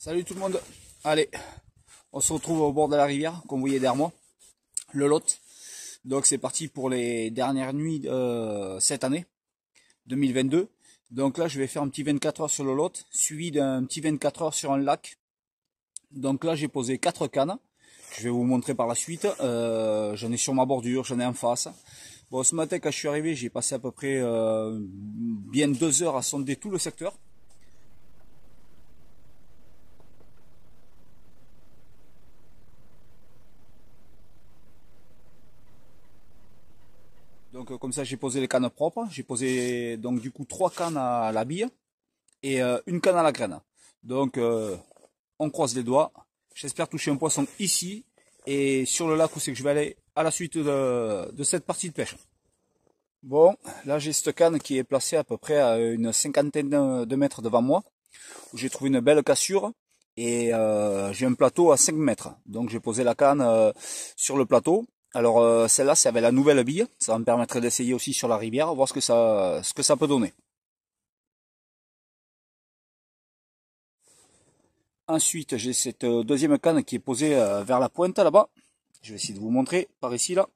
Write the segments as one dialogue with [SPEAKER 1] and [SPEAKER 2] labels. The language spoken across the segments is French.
[SPEAKER 1] Salut tout le monde. Allez, on se retrouve au bord de la rivière, comme vous voyez derrière moi, le Lot. Donc c'est parti pour les dernières nuits cette année, 2022. Donc là je vais faire un petit 24 heures sur le Lot, suivi d'un petit 24 heures sur un lac. Donc là j'ai posé 4 cannes, je vais vous montrer par la suite. J'en ai sur ma bordure, j'en ai en face. Bon, ce matin quand je suis arrivé, j'ai passé à peu près bien 2 heures à sonder tout le secteur. Donc comme ça j'ai posé les cannes propres, j'ai posé donc du coup 3 cannes à la bille et une canne à la graine. Donc on croise les doigts, j'espère toucher un poisson ici et sur le lac où c'est que je vais aller à la suite de cette partie de pêche. Bon, là j'ai cette canne qui est placée à peu près à une cinquantaine de mètres devant moi, où j'ai trouvé une belle cassure et j'ai un plateau à 5 mètres. Donc j'ai posé la canne sur le plateau. Alors celle-là c'est avec la nouvelle bille, ça va me permettre d'essayer aussi sur la rivière, voir ce que ça peut donner. Ensuite j'ai cette deuxième canne qui est posée vers la pointe là-bas. Je vais essayer de vous montrer par ici là.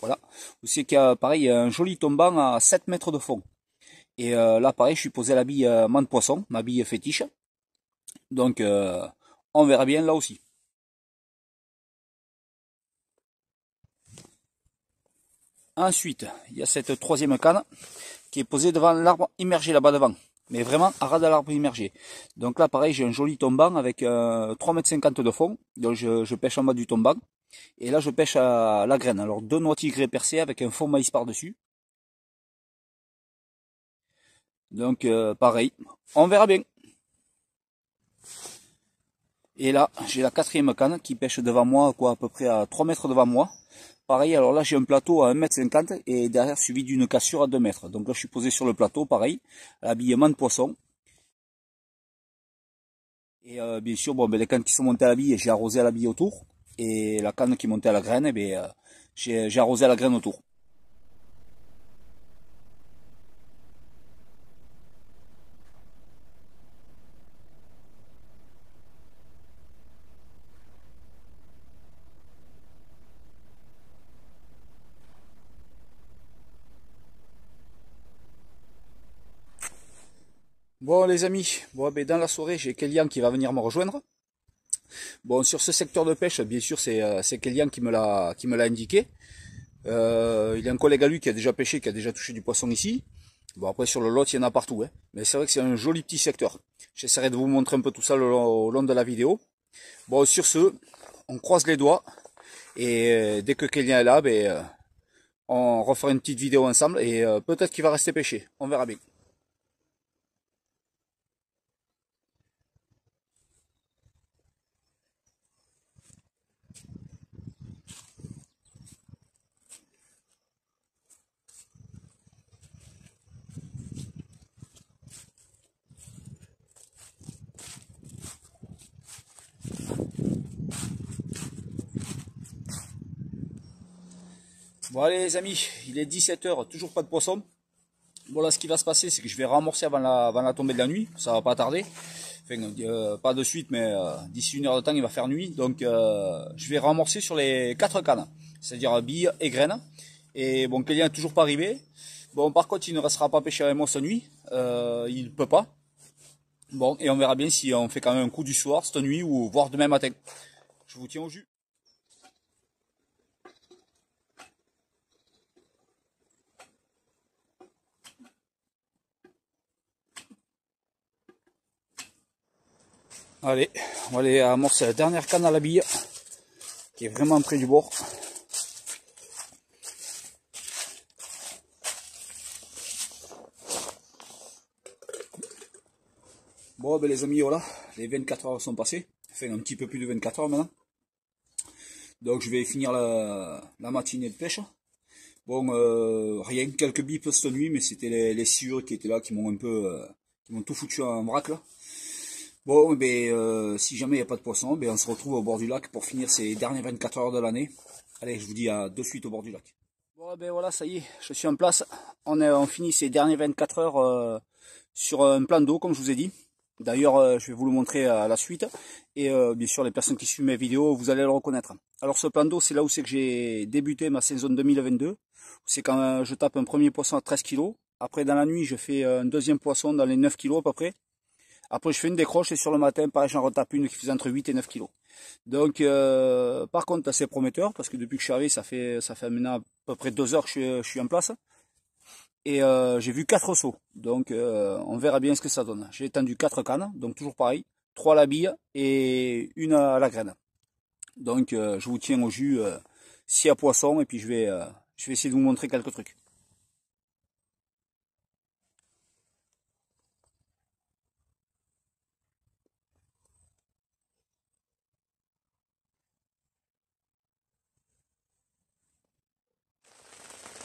[SPEAKER 1] Voilà. Vous savez qu'il y a pareil un joli tombant à 7 mètres de fond. Et là pareil je suis posé à la bille mane poisson, ma bille fétiche. Donc on verra bien là aussi. Ensuite, il y a cette troisième canne qui est posée devant l'arbre immergé là-bas devant. Mais vraiment à ras de l'arbre immergé. Donc là, pareil, j'ai un joli tombant avec 3,50 m de fond. Donc je pêche en bas du tombant. Et là, je pêche à la graine. Alors, 2 noix tigrées percées avec un fond maïs par-dessus. Donc, pareil, on verra bien. Et là, j'ai la quatrième canne qui pêche devant moi, quoi, à peu près à 3 mètres devant moi. Pareil, alors là j'ai un plateau à 1,50 m et derrière suivi d'une cassure à 2 mètres. Donc là je suis posé sur le plateau, pareil, l'habillement de poisson. Et bien sûr, bon, ben, les cannes qui sont montées à la bille, j'ai arrosé à la bille autour. Et la canne qui est montée à la graine, eh bien, j'ai arrosé à la graine autour. Bon les amis, bon, ben, dans la soirée j'ai Kélian qui va venir me rejoindre. Bon, sur ce secteur de pêche, bien sûr c'est Kélian qui me l'a indiqué. Il y a un collègue à lui qui a déjà pêché, qui a déjà touché du poisson ici. Bon après sur le lot il y en a partout, hein. Mais c'est vrai que c'est un joli petit secteur. J'essaierai de vous montrer un peu tout ça au long de la vidéo. Bon sur ce, on croise les doigts. Et dès que Kélian est là, ben, on refera une petite vidéo ensemble. Et peut-être qu'il va rester pêcher, on verra bien. Bon allez les amis, il est 17 h, toujours pas de poisson. Bon là ce qui va se passer c'est que je vais ramorcer avant la tombée de la nuit, ça va pas tarder. Enfin pas de suite mais d'ici 1 heure de temps il va faire nuit. Donc je vais ramorcer sur les 4 cannes, c'est-à-dire billes et graines. Et bon Kélian n'est toujours pas arrivé. Bon par contre il ne restera pas pêcher avec moi cette nuit, il peut pas. Bon et on verra bien si on fait quand même un coup du soir cette nuit ou voire demain matin. Je vous tiens au jus. Allez, on va aller amorcer la dernière canne à la bille, qui est vraiment près du bord. Bon ben les amis, voilà, les 24 heures sont passées, enfin un petit peu plus de 24 heures maintenant. Donc je vais finir la matinée de pêche. Bon, rien, quelques bips cette nuit, mais c'était les sciures qui étaient là, qui m'ont un peu, qui m'ont tout foutu en vrac là. Bon, ben, si jamais il n'y a pas de poisson, ben, on se retrouve au bord du lac pour finir ces dernières 24 heures de l'année. Allez, je vous dis à de suite au bord du lac. Bon, ben voilà, ça y est, je suis en place. On finit ces dernières 24 heures sur un plan d'eau, comme je vous ai dit. D'ailleurs, je vais vous le montrer à la suite. Et bien sûr, les personnes qui suivent mes vidéos, vous allez le reconnaître. Alors ce plan d'eau, c'est là où c'est que j'ai débuté ma saison 2022. C'est quand je tape un premier poisson à 13 kg. Après, dans la nuit, je fais un deuxième poisson dans les 9 kg à peu près. Après, je fais une décroche et sur le matin, pareil, j'en retape une qui faisait entre 8 et 9 kg. Donc, par contre, c'est prometteur parce que depuis que je suis arrivé, ça fait maintenant à peu près 2 heures que je suis en place. Et j'ai vu 4 sauts, donc on verra bien ce que ça donne. J'ai étendu 4 cannes, donc toujours pareil, 3 à la bille et une à la graine. Donc je vous tiens au jus 6 à poisson et puis je vais essayer de vous montrer quelques trucs.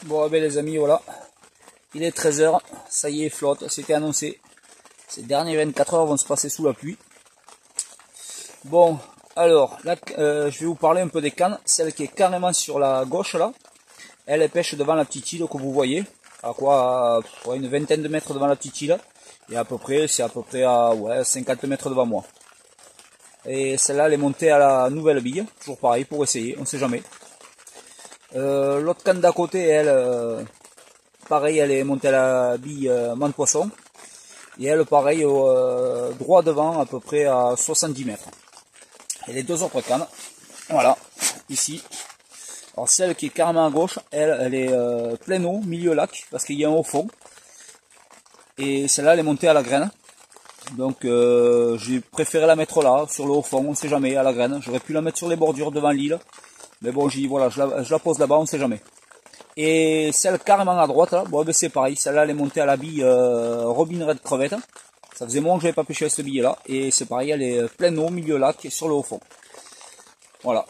[SPEAKER 1] Bon ben les amis, voilà, il est 13 h, ça y est, flotte, c'était annoncé. Ces dernières 24 heures vont se passer sous la pluie. Bon, alors, là, je vais vous parler un peu des cannes. Celle qui est carrément sur la gauche, là, elle pêche devant la petite île que vous voyez. À quoi, une vingtaine de mètres devant la petite île. Et à peu près, c'est à peu près à 50 mètres devant moi. Et celle-là, elle est montée à la nouvelle bille. Toujours pareil, pour essayer, on sait jamais. L'autre canne d'à côté, elle, pareil, elle est montée à la bille mante poisson. Et elle, pareil, droit devant, à peu près à 70 mètres. Et les deux autres cannes, voilà, ici. Alors celle qui est carrément à gauche, elle est pleine eau, milieu lac, parce qu'il y a un haut fond. Et celle-là, elle est montée à la graine. Donc j'ai préféré la mettre là, sur le haut fond, on sait jamais, à la graine. J'aurais pu la mettre sur les bordures devant l'île. Mais bon, voilà, je la pose là-bas, on sait jamais. Et celle carrément à droite, là, bon, ben c'est pareil, celle-là, elle est montée à la bille Robin Red Crevette. Ça faisait moins que j'avais pas pêché avec cette bille là. Et c'est pareil, elle est pleine eau, milieu lac, sur le haut fond. Voilà.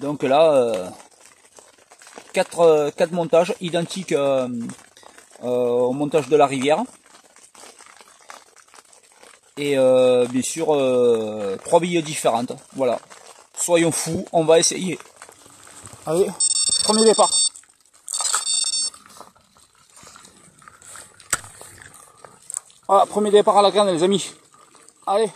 [SPEAKER 1] Donc là, 4 montages identiques au montage de la rivière. Et bien sûr, 3 billes différentes. Voilà. Soyons fous, on va essayer. Allez, premier départ. Voilà, premier départ à la graine les amis. Allez.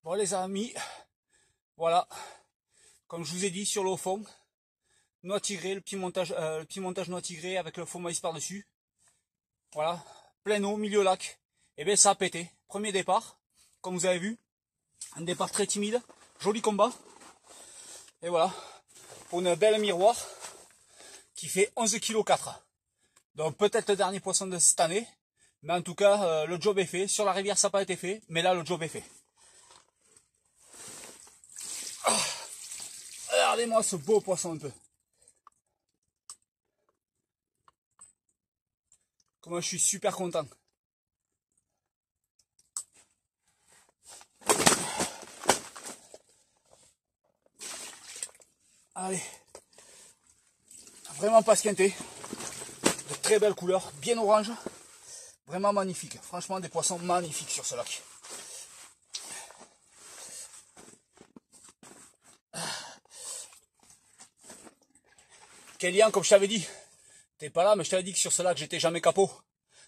[SPEAKER 1] Bon les amis, voilà, comme je vous ai dit sur le fond, noix tigrée, le petit montage noix tigrée avec le fond maïs par-dessus. Voilà, plein eau, milieu lac. Et bien ça a pété. Premier départ, comme vous avez vu, un départ très timide, joli combat. Et voilà, pour une belle miroir qui fait 11,4 kg. Donc peut-être le dernier poisson de cette année, mais en tout cas le job est fait. Sur la rivière ça n'a pas été fait, mais là le job est fait. Regardez-moi ce beau poisson un peu. Comment je suis super content. Allez. Vraiment pas squinté. De très belles couleurs, bien orange. Vraiment magnifique. Franchement des poissons magnifiques sur ce lac. Kélian, comme je t'avais dit, t'es pas là, mais je t'avais dit que sur ce lac, j'étais jamais capot.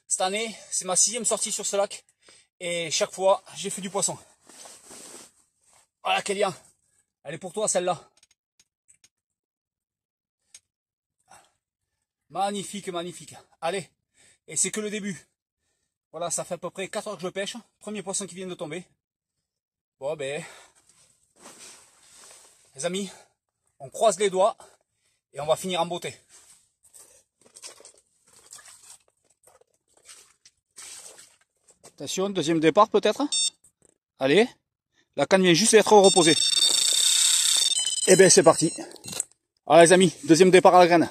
[SPEAKER 1] Cette année, c'est ma 6e sortie sur ce lac. Et chaque fois, j'ai fait du poisson. Voilà, Kélian. Elle est pour toi, celle-là. Magnifique, magnifique. Allez. Et c'est que le début. Voilà, ça fait à peu près 4 heures que je pêche. Premier poisson qui vient de tomber. Bon, ben... Les amis, on croise les doigts. Et on va finir en beauté. Attention, deuxième départ peut-être. Allez, la canne vient juste d'être reposée. Et bien c'est parti. Alors les amis, deuxième départ à la graine.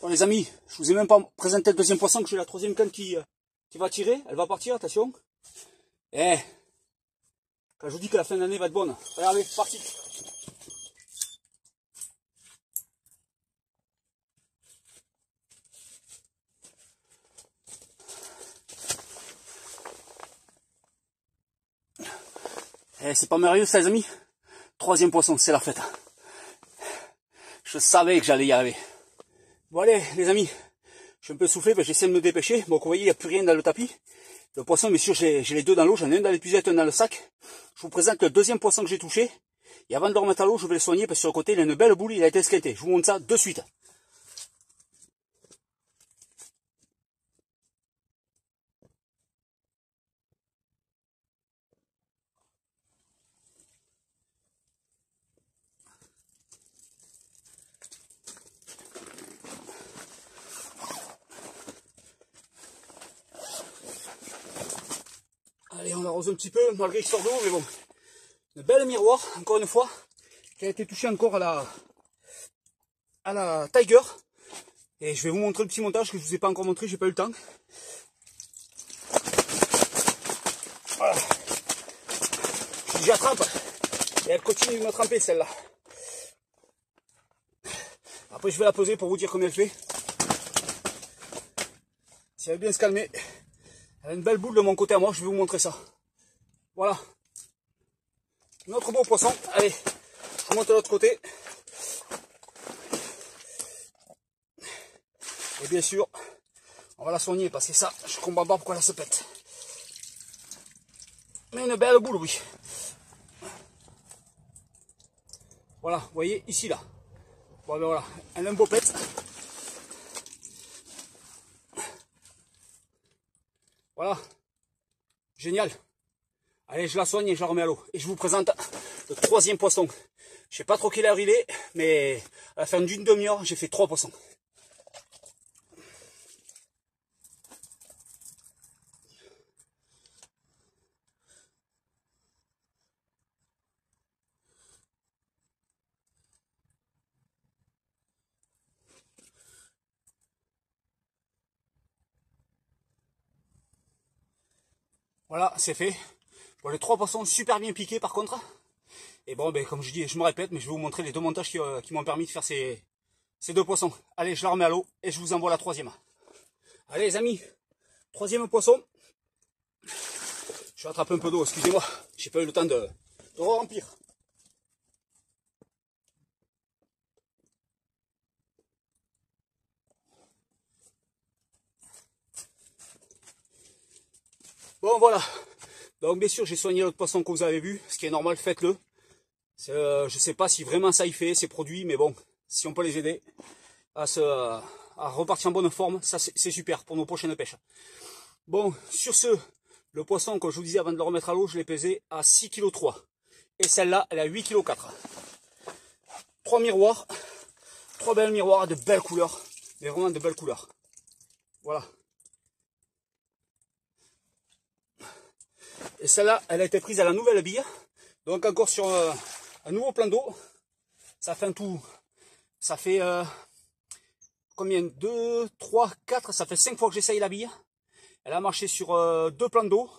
[SPEAKER 1] Bon les amis, je vous ai même pas présenté le deuxième poisson, que j'ai la troisième canne qui va tirer. Elle va partir, attention. Et quand je vous dis que la fin d'année va être bonne. Regardez, c'est parti. Eh, c'est pas merveilleux ça les amis. Troisième poisson, c'est la fête. Je savais que j'allais y arriver. Bon allez les amis, je suis un peu soufflé, j'essaie de me dépêcher. Bon vous voyez, il n'y a plus rien dans le tapis. Le poisson, bien sûr, j'ai les deux dans l'eau, j'en ai un dans l'épuisette, un dans le sac. Je vous présente le deuxième poisson que j'ai touché. Et avant de le remettre à l'eau, je vais le soigner parce que sur le côté, il a une belle boule, il a été esquinté. Je vous montre ça de suite. Allez, on l'arrose un petit peu, malgré qu'il sort d'eau, mais bon. Une belle miroir, encore une fois, qui a été touchée encore à la Tiger. Et je vais vous montrer le petit montage que je vous ai pas encore montré, j'ai pas eu le temps. Voilà. J'attrape. Et elle continue de me tremper celle-là. Après je vais la poser pour vous dire combien elle fait. Si elle veut bien se calmer. Elle a une belle boule de mon côté à moi, je vais vous montrer ça. Voilà. Notre beau poisson. Allez, je vous montre de l'autre côté. Et bien sûr, on va la soigner parce que ça, je comprends pas pourquoi elle se pète. Mais une belle boule, oui. Voilà, vous voyez, ici, là. Bon, ben voilà, elle a un beau pète. Voilà. Génial. Allez, je la soigne et je la remets à l'eau. Et je vous présente le troisième poisson. Je sais pas trop quelle heure il est, mais à la fin d'une demi-heure, j'ai fait 3 poissons. Voilà, c'est fait. Bon, les 3 poissons super bien piqués par contre. Et bon, ben, comme je dis, je me répète, mais je vais vous montrer les deux montages qui m'ont permis de faire ces 2 poissons. Allez, je la remets à l'eau et je vous envoie la troisième. Allez les amis, troisième poisson. Je vais attraper un peu d'eau, excusez-moi. J'ai pas eu le temps de remplir. Bon voilà. Donc bien sûr j'ai soigné l'autre poisson que vous avez vu. Ce qui est normal, faites-le. Je sais pas si vraiment ça y fait, ces produits, mais bon, si on peut les aider à repartir en bonne forme, ça c'est super pour nos prochaines pêches. Bon, sur ce, le poisson, comme je vous disais avant de le remettre à l'eau, je l'ai pesé à 6,3 kg. Et celle-là, elle est à 8,4 kg. 3 miroirs, 3 belles miroirs de belles couleurs, mais vraiment de belles couleurs. Voilà. Et celle-là, elle a été prise à la nouvelle bille. Donc encore sur un nouveau plan d'eau. Ça fait un tout. Ça fait combien? 2, 3, 4. Ça fait 5 fois que j'essaye la bille. Elle a marché sur 2 plans d'eau.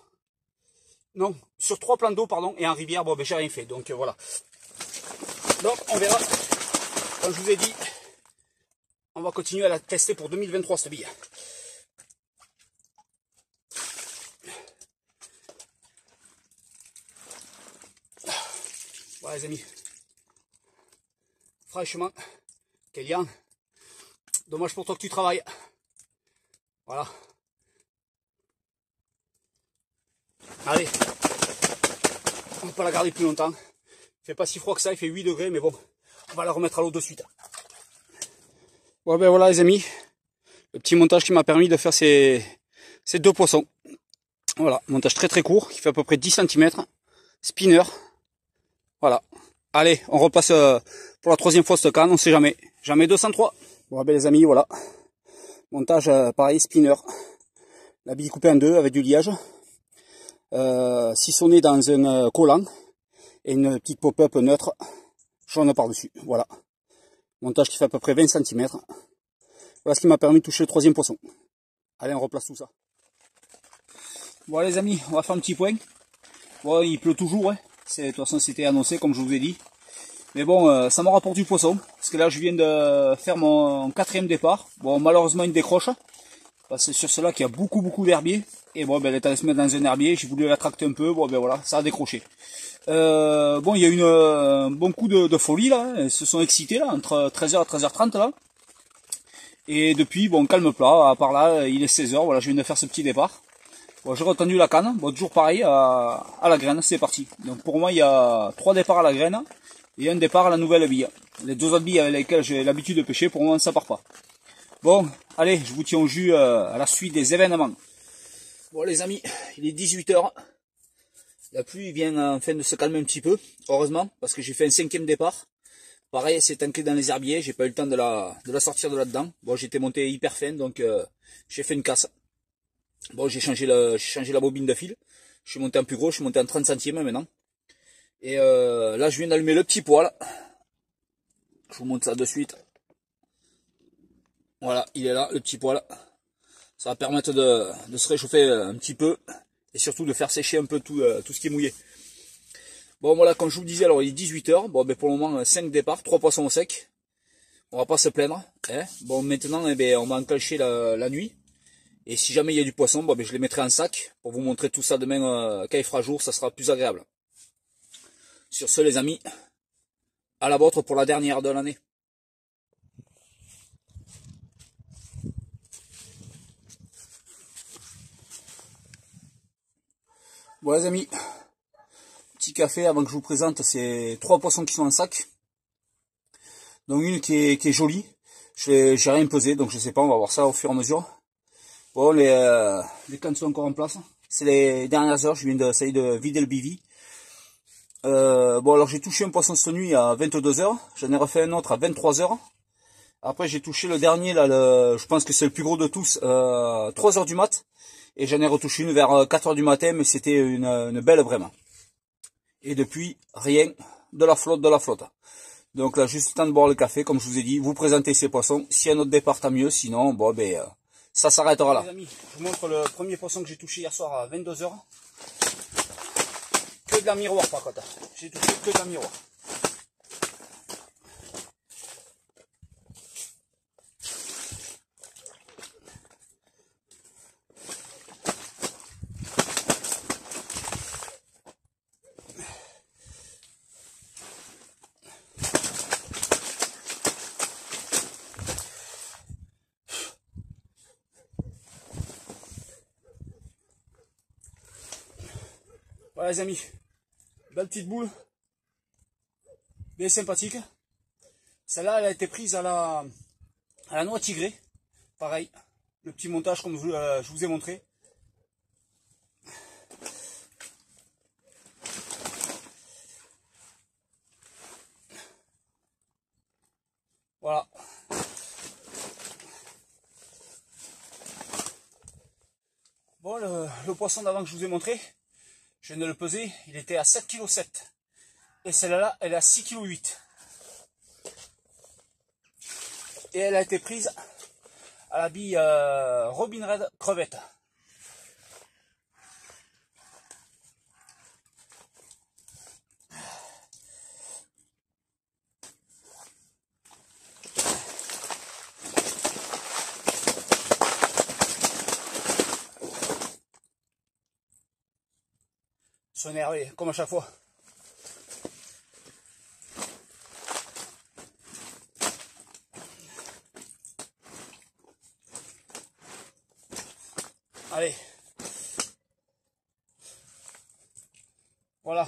[SPEAKER 1] Non, sur 3 plans d'eau, pardon. Et en rivière, bon ben j'ai rien fait. Donc voilà. Donc on verra. Comme je vous ai dit, on va continuer à la tester pour 2023 cette bille. Voilà les amis. Franchement, Kélian, Dommage pour toi que tu travailles. Voilà. Allez. On va pas la garder plus longtemps. Il fait pas si froid que ça, il fait 8 degrés, mais bon, on va la remettre à l'eau de suite. Bon ben voilà les amis, le petit montage qui m'a permis de faire ces deux poissons. Voilà, montage très très court, qui fait à peu près 10 cm, spinner. Voilà. Allez, on repasse pour la troisième fois cette canne, on sait jamais. Jamais 203. Bon ben les amis, voilà. Montage pareil, spinner. La bille coupée en deux avec du liège. Sissonné dans un collant. Et une petite pop-up neutre jaune par-dessus. Voilà. Montage qui fait à peu près 20 cm. Voilà ce qui m'a permis de toucher le troisième poisson. Allez, on replace tout ça. Voilà les amis, on va faire un petit point. Bon, il pleut toujours, hein. De toute façon c'était annoncé comme je vous ai dit. Mais bon, ça me rapporte du poisson. Parce que là je viens de faire mon quatrième départ. Bon, malheureusement il décroche. Parce que c'est sur cela qu'il y a beaucoup d'herbiers. Et bon, ben, elle est allée se mettre dans un herbier. J'ai voulu la tracter un peu. Bon, ben voilà, ça a décroché. Bon, il y a eu un bon coup de folie là. Ils se sont excités là, entre 13h et 13h30 là. Et depuis, bon, calme plat. À part là, il est 16h. Voilà, je viens de faire ce petit départ. Bon, j'ai retendu la canne. Bon, toujours pareil, à la graine, c'est parti. Donc pour moi, il y a 3 départs à la graine et un départ à la nouvelle bille. Les 2 autres billes avec lesquelles j'ai l'habitude de pêcher, pour moi, ça part pas. Bon, allez, je vous tiens au jus à la suite des événements. Bon les amis, il est 18h. La pluie vient enfin de se calmer un petit peu, heureusement, parce que j'ai fait un 5e départ. Pareil, c'est ancré dans les herbiers, j'ai pas eu le temps de la sortir de là-dedans. Bon, j'étais monté hyper fin, donc j'ai fait une casse. Bon, j'ai changé la bobine de fil. Je suis monté en plus gros, je suis monté en 30 centimes maintenant. Et là, je viens d'allumer le petit poêle. Je vous montre ça de suite. Voilà, il est là, le petit poêle. Ça va permettre de se réchauffer un petit peu. Et surtout de faire sécher un peu tout ce qui est mouillé. Bon voilà, comme je vous disais, alors il est 18h. Bon ben pour le moment 5 départs, 3 poissons au sec. On va pas se plaindre. Hein. Bon maintenant on va enclencher la nuit. Et si jamais il y a du poisson, bon, ben, je les mettrai en sac. Pour vous montrer tout ça demain quand il fera jour, ça sera plus agréable. Sur ce les amis, à la vôtre pour la dernière de l'année. Bon les amis, petit café avant que je vous présente ces 3 poissons qui sont en sac. Donc une qui est jolie, j'ai rien pesé donc je sais pas, on va voir ça au fur et à mesure. Bon les cannes sont encore en place, c'est les dernières heures, je viens d'essayer de vider le bivy. Bon alors j'ai touché un poisson cette nuit à 22h, j'en ai refait un autre à 23h. Après j'ai touché le dernier là, je pense que c'est le plus gros de tous, 3h du mat. Et j'en ai retouché une vers 4h du matin, mais c'était une belle vraiment. Et depuis, rien de la flotte. Donc là, juste le temps de boire le café, comme je vous ai dit, vous présentez ces poissons. S'il y a un autre départ, tant mieux, sinon, bon, ben, ça s'arrêtera là. Les amis, je vous montre le premier poisson que j'ai touché hier soir à 22h. Que de la miroir par contre, j'ai touché que de la miroir. Voilà les amis, belle petite boule, bien sympathique. Celle-là, elle a été prise à la noix tigrée. Pareil, le petit montage comme je vous ai montré. Voilà. Bon, le poisson d'avant que je vous ai montré, je viens de le peser, il était à 7,7 kg. Et celle-là, elle est à 6,8 kg. Et elle a été prise à la bille Robin Red crevette. Ils sont énervés, comme à chaque fois. Allez. Voilà.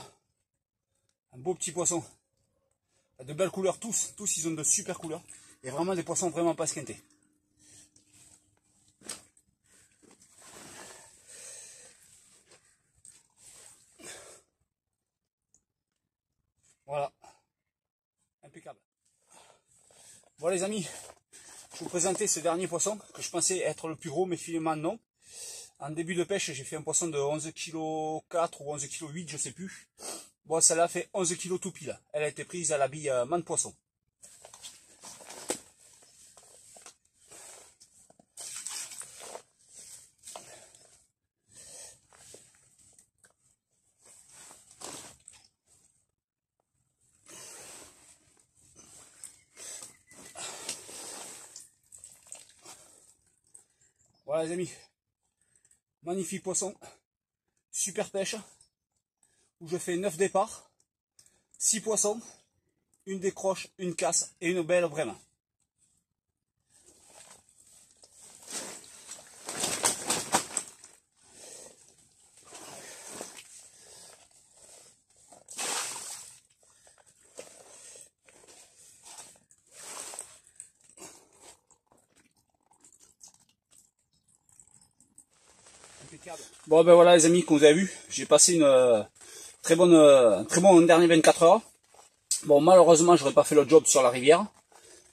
[SPEAKER 1] Un beau petit poisson. De belles couleurs, tous ils ont de super couleurs. Et vraiment des poissons vraiment pas esquintés. Voilà. Impeccable. Bon les amis, je vais vous présenter ce dernier poisson que je pensais être le plus gros, mais finalement non. En début de pêche, j'ai fait un poisson de 11,4 kg ou 11,8 kg, je sais plus. Bon, celle-là fait 11 kg tout pile. Elle a été prise à la bille man poisson. Voilà les amis, magnifique poisson, super pêche, où je fais 9 départs, 6 poissons, une décroche, une casse et une belle vraiment. Bon ben voilà les amis, comme vous avez vu, j'ai passé une très bon dernier 24 heures. Bon malheureusement j'aurais pas fait le job sur la rivière.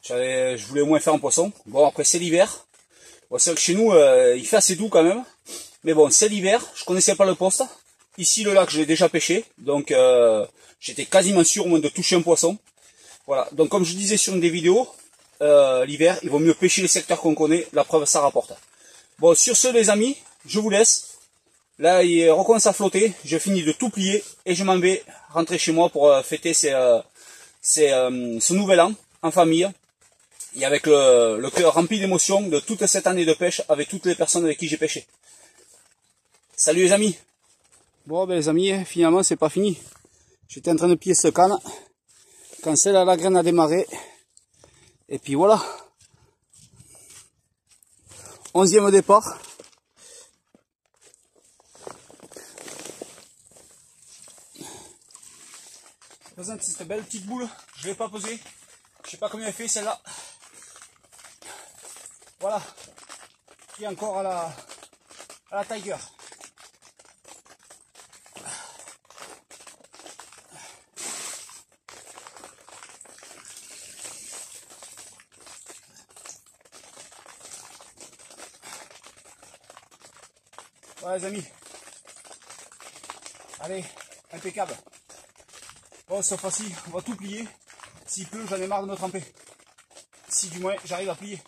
[SPEAKER 1] Je voulais au moins faire un poisson. Bon après c'est l'hiver. Bon, c'est vrai que chez nous il fait assez doux quand même. Mais bon c'est l'hiver, je connaissais pas le poste. Ici le lac je l'ai déjà pêché. Donc j'étais quasiment sûr au moins de toucher un poisson. Voilà, donc comme je disais sur une des vidéos, l'hiver il vaut mieux pêcher les secteurs qu'on connaît. La preuve ça rapporte. Bon sur ce les amis, je vous laisse. Là, il recommence à flotter. Je finis de tout plier et je m'en vais rentrer chez moi pour fêter ce nouvel an en famille. Et avec le cœur rempli d'émotions de toute cette année de pêche avec toutes les personnes avec qui j'ai pêché. Salut les amis. Bon, ben les amis, finalement, c'est pas fini. J'étais en train de plier ce canne quand celle-là, la graine a démarré. Et puis voilà. 11e départ. Je présente cette belle petite boule, je ne l'ai pas pesée, je sais pas combien elle fait celle-là. Voilà, qui est encore à la Tiger. Voilà les amis, allez, impeccable. Bon, cette fois-ci, on va tout plier. S'il pleut, j'en ai marre de me tremper. Si du moins, j'arrive à plier.